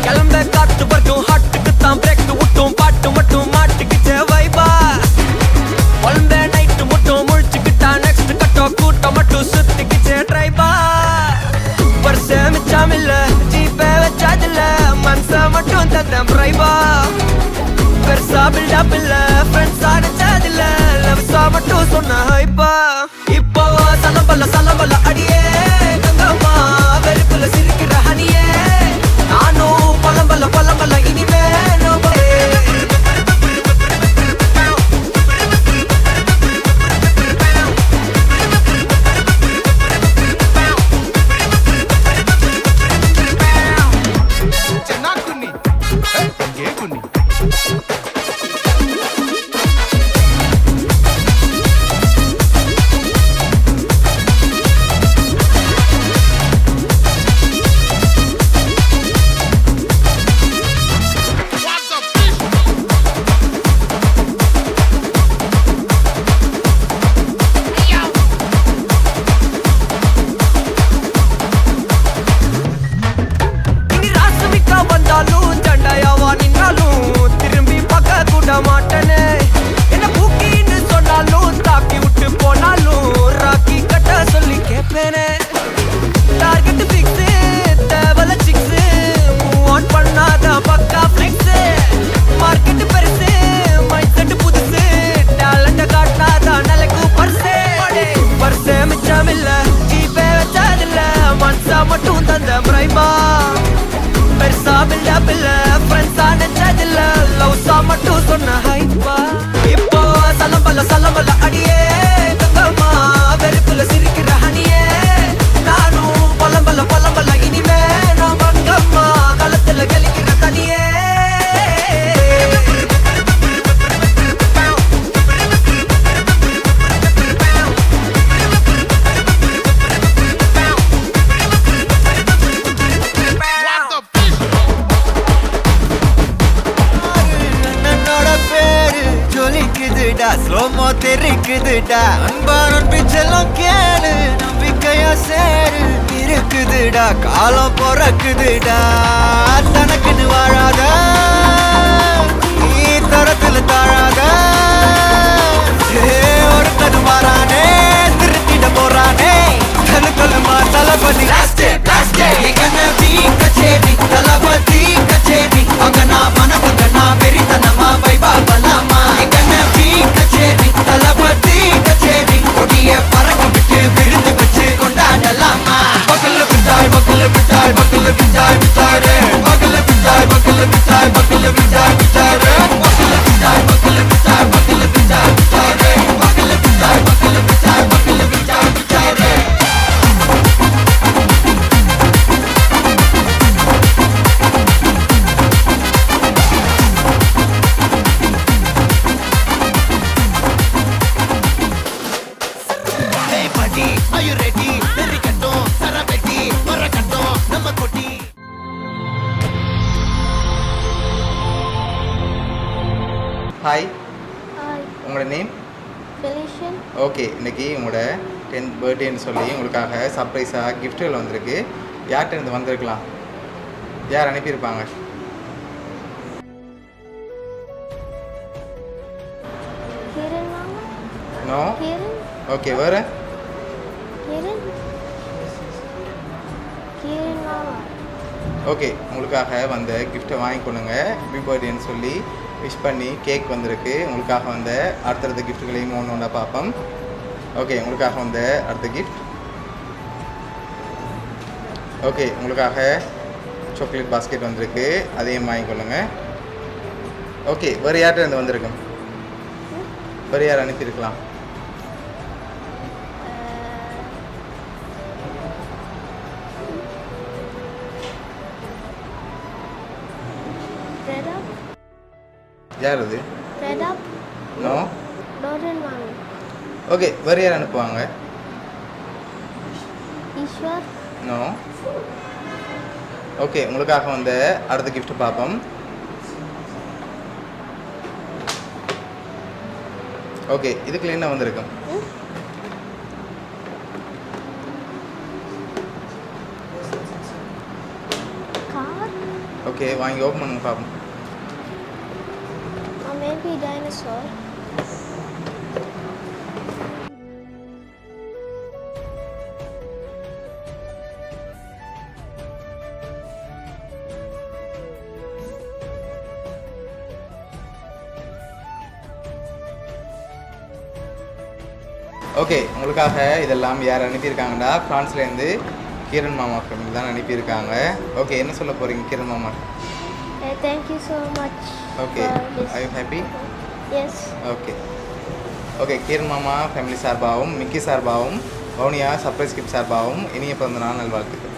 கிளம்ப காத்து வரைக்கும் ஹாட்டுக்கு தான் பிரேக் விட்டும் பாட்டு மட்டும் மாட்டுக்கிச்சே வைபா குழந்த நைட்டு மட்டும் முழிச்சுக்கிட்டா நெக்ஸ்ட் கட்டோ கூட்டம் மட்டும் சுத்திக்கிச்சே ட்ரைபா வருஷ மிச்சாமில்ல ஜீப்பே வச்சாதில்ல மனச மட்டும் தந்தேன் ட்ரைபா பெருசா பில்டப் இல்ல ஃப்ரெண்ட்ஸா நினைச்சதில்ல லவ்ஸா மட்டும் சொன்ன ஹைப்பா இப்போ சலம்பல்ல அடியே கங்கம்மா வெறுப்புல சிரிக்கிற ஹனியே நானும் பழம்பல்ல இனிமே சலம்பல்ல அடியே கங்கம்மா வெறுப்புல சிரிக்கிற ஹனியே நானும் பழம்பல்ல இனிமே நான் கங்கம்மா களத்துல கலிக்கிற தனியே ஸ்லோமோ தெரிக்குதுடா அன்பானன் பிச்செல்லாம் கேளு நம்பிக்கையா சேரு இருக்குதுடா காலம் பொறக்குதுடா தனக்குன்னு வாழாத நீ தரத்துல தாழாத ஒருத்தது மாறானே திருத்திட போறானே கல்லுமா தளபதி கச்சேரி தளபதி கச்சேரி அங்க நான் மனசுங்க நான் வெறித்தனமா வைபா பலாமா கச்சேரி தளபதி கச்சேரி கொடிய பறக்க விட்டு விருந்து வச்சு கொண்டாடலாமா பக்கல்ல விட்டாய் விட்டாரே பக்கல்ல விட்டாய் விட்டாரே ஹாய் உங்களோட நேம் ஃபெலிஷியன். ஓகே, இன்றைக்கி உங்களோட 10th பர்த்டேன்னு சொல்லி உங்களுக்காக சர்ப்ரைஸாக கிஃப்ட்டுகள் வந்திருக்கு. யார்கிட்ட இருந்து வந்திருக்கலாம்? யார் அனுப்பியிருப்பாங்க? நோ. ஓகே, வேறு? ஓகே, உங்களுக்காக வந்த கிஃப்ட்டை வாங்கிக்கொள்ளுங்க. ஹாப்பி பர்த்டேன்னு சொல்லி விஷ் பண்ணி கேக் வந்திருக்கு. உங்களுக்காக வந்த அடுத்தடுத்த கிஃப்ட்டுகளையும் ஒன்று பார்ப்போம். ஓகே, உங்களுக்காக வந்த அடுத்த கிஃப்ட். ஓகே, உங்களுக்காக சாக்லேட் பாஸ்கெட் வந்திருக்கு, அதையும் வாங்கிக்கொள்ளுங்க. ஓகே, வேறு யார்கிட்ட இருந்து வந்திருக்கு? வேறு யார் அனுப்பியிருக்கலாம்? யார் அது? நோ. ஓகே, வேறு யார் அனுப்புவாங்க? நோ. ஓகே, உங்களுக்காக வந்த அடுத்த கிஃப்ட் பார்ப்போம். ஓகே, இதுக்குள்ள என்ன வந்திருக்கும்? ஓகே வாங்கி ஓப்பன் பண்ணுங்க பார்ப்போம். Maybe dinosaur. ஓகே உங்களுக்காக இதெல்லாம் யார் அனுப்பியிருக்காங்கடா? ஃப்ரான்ஸ்லேருந்து கிரண் மாமா ஃபேமிலி தான் அனுப்பியிருக்காங்க. ஓகே என்ன சொல்ல போகிறீங்க கிரண் மாமா? Thank you so much. Okay for this. I you happy? Yes. Okay okay Kiran மாமா ஃபேமிலி சார்பாகவும் மிக்கி சார்பாகவும் வவுனியா சர்ப்ரைஸ் கிஃப்ட் சார்பாகவும் இனிய பிறந்த நாள் நல்வாழ்த்துக்கள்.